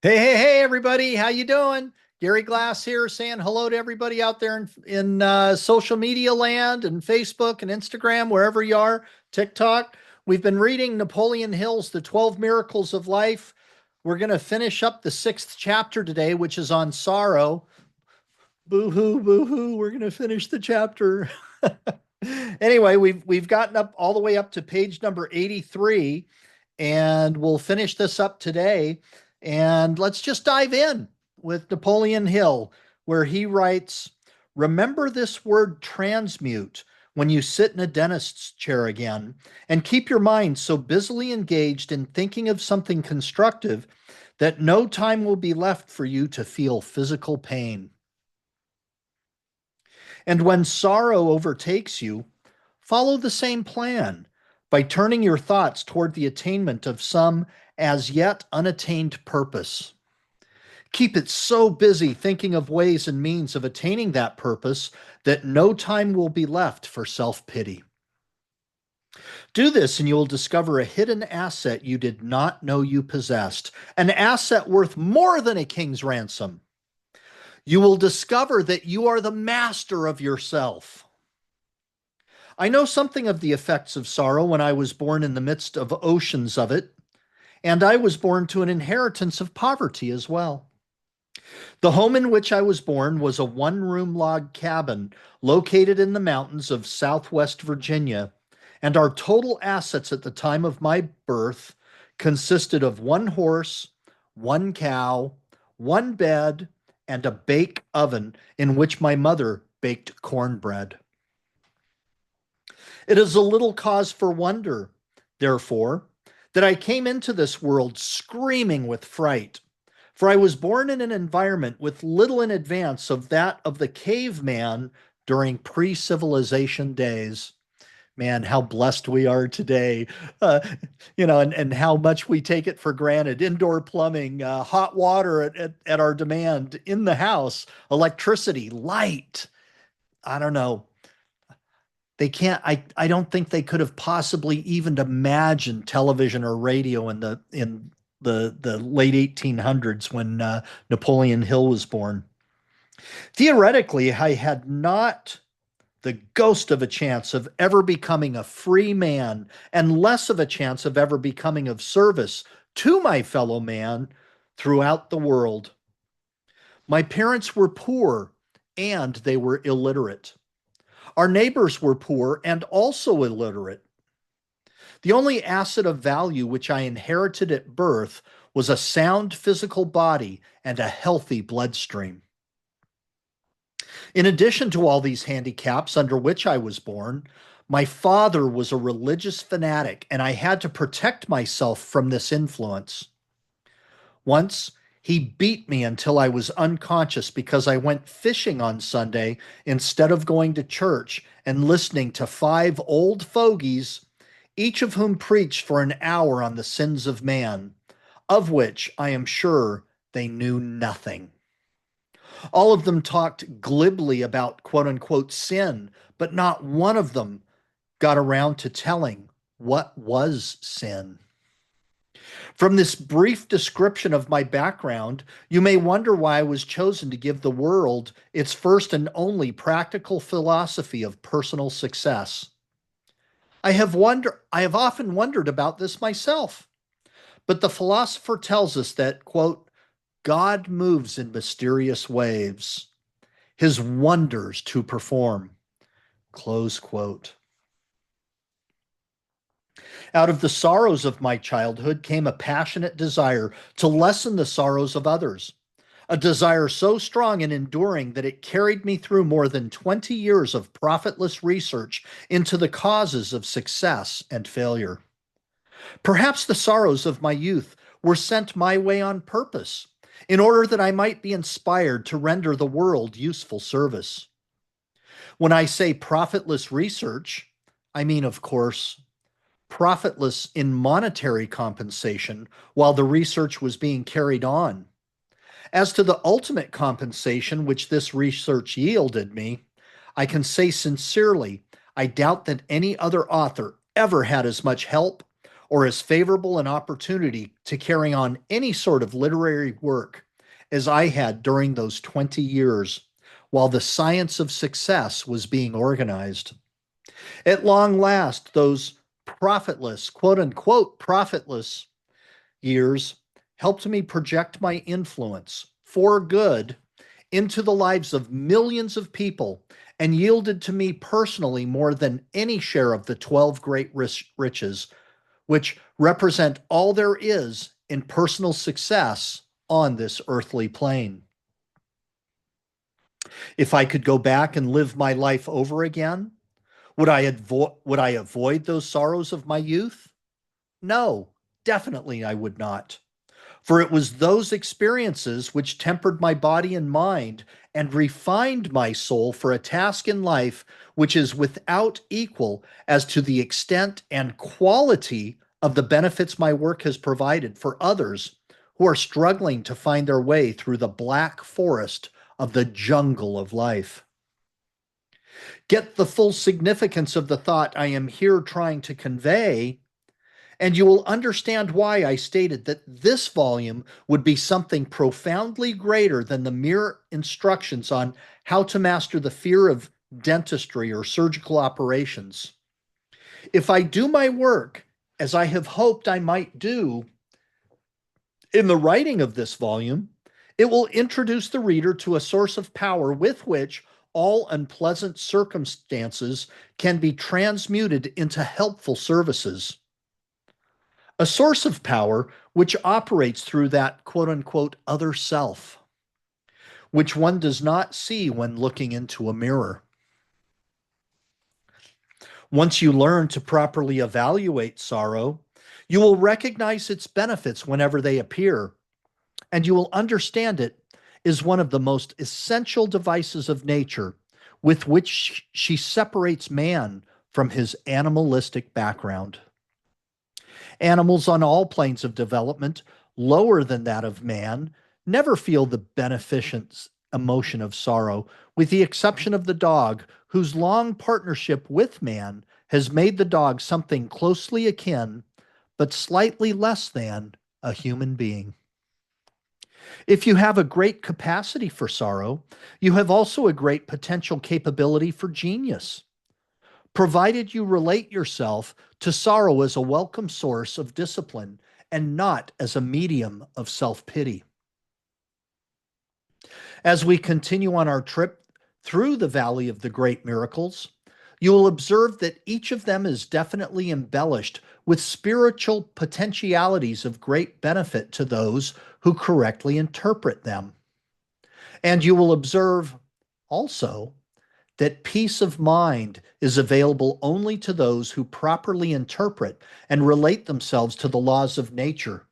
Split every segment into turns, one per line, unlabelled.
Hey, everybody. How you doing? Gary Glass here saying hello to everybody out there in social media land and Facebook and Instagram, wherever you are, TikTok. We've been reading Napoleon Hill's The 12 Miracles of Life. We're going to finish up the sixth chapter today, which is on sorrow. Boo-hoo, boo-hoo. We're going to finish the chapter. Anyway, we've gotten up all the way up to page number 83, and we'll finish this up today. And let's just dive in with Napoleon Hill, where he writes, remember this word transmute when you sit in a dentist's chair again, and keep your mind so busily engaged in thinking of something constructive that no time will be left for you to feel physical pain. And when sorrow overtakes you, follow the same plan by turning your thoughts toward the attainment of some as yet unattained purpose. Keep it so busy thinking of ways and means of attaining that purpose that no time will be left for self pity. Do this, and you will discover a hidden asset you did not know you possessed, an asset worth more than a king's ransom. You will discover that you are the master of yourself. I know something of the effects of sorrow when I was born in the midst of oceans of it, and I was born to an inheritance of poverty as well. The home in which I was born was a one-room log cabin located in the mountains of southwest Virginia, and our total assets at the time of my birth consisted of one horse, one cow, one bed, and a bake oven in which my mother baked cornbread. It is a little cause for wonder, therefore, that I came into this world screaming with fright, for I was born in an environment with little in advance of that of the caveman during pre-civilization days. Man, how blessed we are today, uh, and how much we take it for granted. Indoor plumbing, hot water at our demand in the house, electricity, light. I don't know. They can't, I don't think they could have possibly even imagined television or radio in the late 1800s when Napoleon Hill was born. Theoretically, I had not the ghost of a chance of ever becoming a free man, and less of a chance of ever becoming of service to my fellow man throughout the world. My parents were poor and they were illiterate. Our neighbors were poor and also illiterate. The only asset of value which I inherited at birth was a sound physical body and a healthy bloodstream. In addition to all these handicaps under which I was born, my father was a religious fanatic, and I had to protect myself from this influence. Once, he beat me until I was unconscious because I went fishing on Sunday instead of going to church and listening to five old fogies, each of whom preached for an hour on the sins of man, of which I am sure they knew nothing. All of them talked glibly about quote unquote sin, but not one of them got around to telling what was sin. From this brief description of my background, you may wonder why I was chosen to give the world its first and only practical philosophy of personal success. I have often wondered about this myself, but the philosopher tells us that, quote, God moves in mysterious waves, his wonders to perform, close quote. Out of the sorrows of my childhood came a passionate desire to lessen the sorrows of others, a desire so strong and enduring that it carried me through more than 20 years of profitless research into the causes of success and failure. Perhaps the sorrows of my youth were sent my way on purpose, in order that I might be inspired to render the world useful service. When I say profitless research, I mean, of course, profitless in monetary compensation while the research was being carried on. As to the ultimate compensation which this research yielded me, I can say sincerely, I doubt that any other author ever had as much help or as favorable an opportunity to carry on any sort of literary work as I had during those 20 years while the science of success was being organized. At long last, those profitless, quote unquote, profitless years helped me project my influence for good into the lives of millions of people and yielded to me personally more than any share of the 12 great riches, which represent all there is in personal success on this earthly plane. If I could go back and live my life over again, would I avoid those sorrows of my youth? No, definitely I would not. For it was those experiences which tempered my body and mind and refined my soul for a task in life which is without equal as to the extent and quality of the benefits my work has provided for others who are struggling to find their way through the black forest of the jungle of life. Get the full significance of the thought I am here trying to convey, and you will understand why I stated that this volume would be something profoundly greater than the mere instructions on how to master the fear of dentistry or surgical operations. If I do my work as I have hoped I might do in the writing of this volume, it will introduce the reader to a source of power with which all unpleasant circumstances can be transmuted into helpful services. A source of power which operates through that quote unquote other self, which one does not see when looking into a mirror. Once you learn to properly evaluate sorrow, you will recognize its benefits whenever they appear, and you will understand it is one of the most essential devices of nature with which she separates man from his animalistic background. Animals on all planes of development, lower than that of man, never feel the beneficent emotion of sorrow, with the exception of the dog, whose long partnership with man has made the dog something closely akin, but slightly less than, a human being. If you have a great capacity for sorrow, you have also a great potential capability for genius, provided you relate yourself to sorrow as a welcome source of discipline and not as a medium of self pity. As we continue on our trip through the Valley of the Great Miracles, you will observe that each of them is definitely embellished with spiritual potentialities of great benefit to those who correctly interpret them. And you will observe also that peace of mind is available only to those who properly interpret and relate themselves to the laws of nature.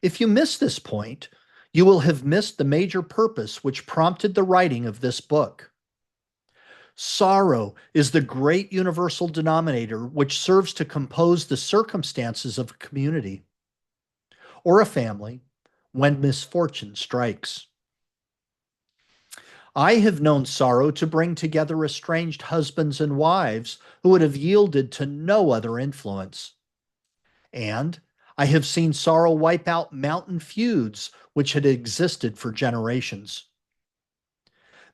If you miss this point, you will have missed the major purpose which prompted the writing of this book. Sorrow is the great universal denominator which serves to compose the circumstances of a community or a family when misfortune strikes. I have known sorrow to bring together estranged husbands and wives who would have yielded to no other influence. And I have seen sorrow wipe out mountain feuds which had existed for generations.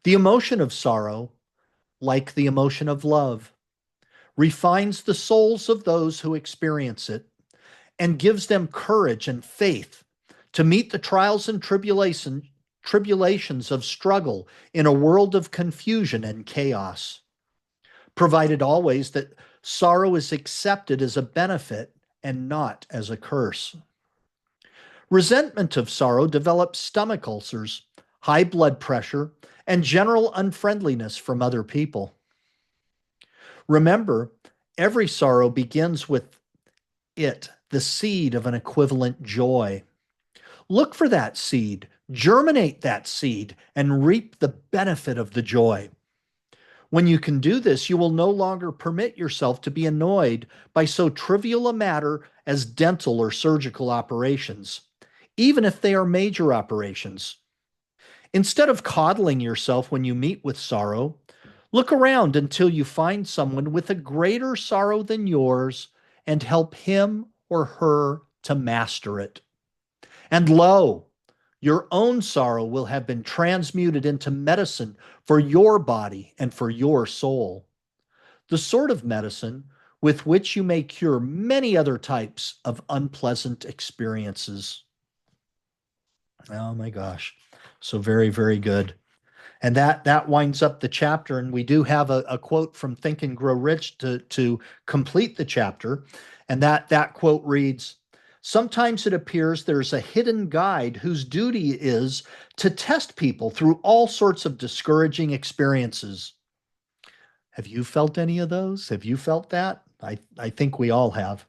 The emotion of sorrow, like the emotion of love, refines the souls of those who experience it and gives them courage and faith to meet the trials and tribulations of struggle in a world of confusion and chaos, provided always that sorrow is accepted as a benefit and not as a curse. Resentment of sorrow develops stomach ulcers, high blood pressure, and general unfriendliness from other people. Remember, every sorrow begins with the seed of an equivalent joy. Look for that seed, germinate that seed, and reap the benefit of the joy. When you can do this, you will no longer permit yourself to be annoyed by so trivial a matter as dental or surgical operations, even if they are major operations. Instead of coddling yourself when you meet with sorrow, look around until you find someone with a greater sorrow than yours and help him or her to master it. And lo, your own sorrow will have been transmuted into medicine for your body and for your soul. The sort of medicine with which you may cure many other types of unpleasant experiences. Oh my gosh. So very, very good. And that winds up the chapter. And we do have a quote from Think and Grow Rich to complete the chapter. And that quote reads, sometimes it appears there's a hidden guide whose duty is to test people through all sorts of discouraging experiences. Have you felt any of those? Have you felt that? I think we all have.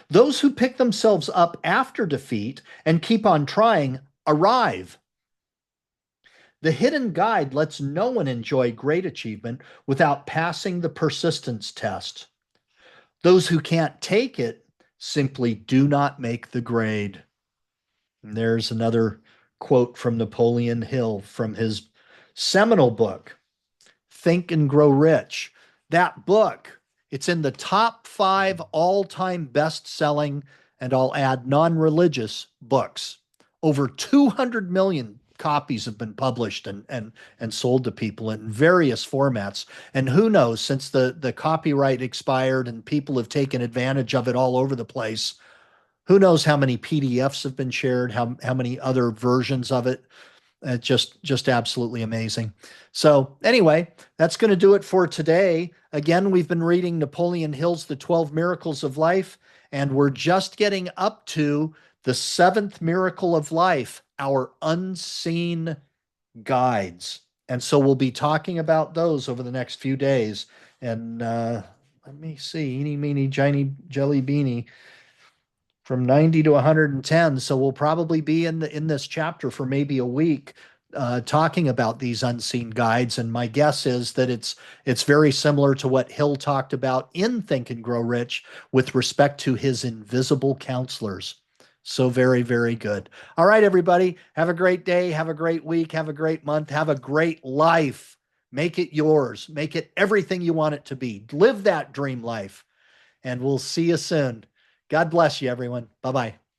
Those who pick themselves up after defeat and keep on trying arrive. The hidden guide lets no one enjoy great achievement without passing the persistence test. Those who can't take it simply do not make the grade. And there's another quote from Napoleon Hill from his seminal book, Think and Grow Rich. That book, it's in the top 5 all-time best-selling, and I'll add non-religious books. Over 200 million copies have been published and sold to people in various formats. And who knows, since the copyright expired and people have taken advantage of it all over the place, who knows how many PDFs have been shared, how many other versions of it. Just absolutely amazing. So anyway, that's going to do it for today. Again, we've been reading Napoleon Hill's The 12 Miracles of Life, and we're just getting up to the 7th miracle of life, our unseen guides. And so we'll be talking about those over the next few days. And let me see, eeny, meeny, miny, jelly beanie, from 90 to 110. So we'll probably be in this chapter for maybe a week, talking about these unseen guides. And my guess is that it's very similar to what Hill talked about in Think and Grow Rich with respect to his invisible counselors. So very, very good. All right, everybody, have a great day, have a great week, have a great month, have a great life. Make it yours. Make it everything you want it to be. Live that dream life. And we'll see you soon. God bless you, everyone. Bye bye.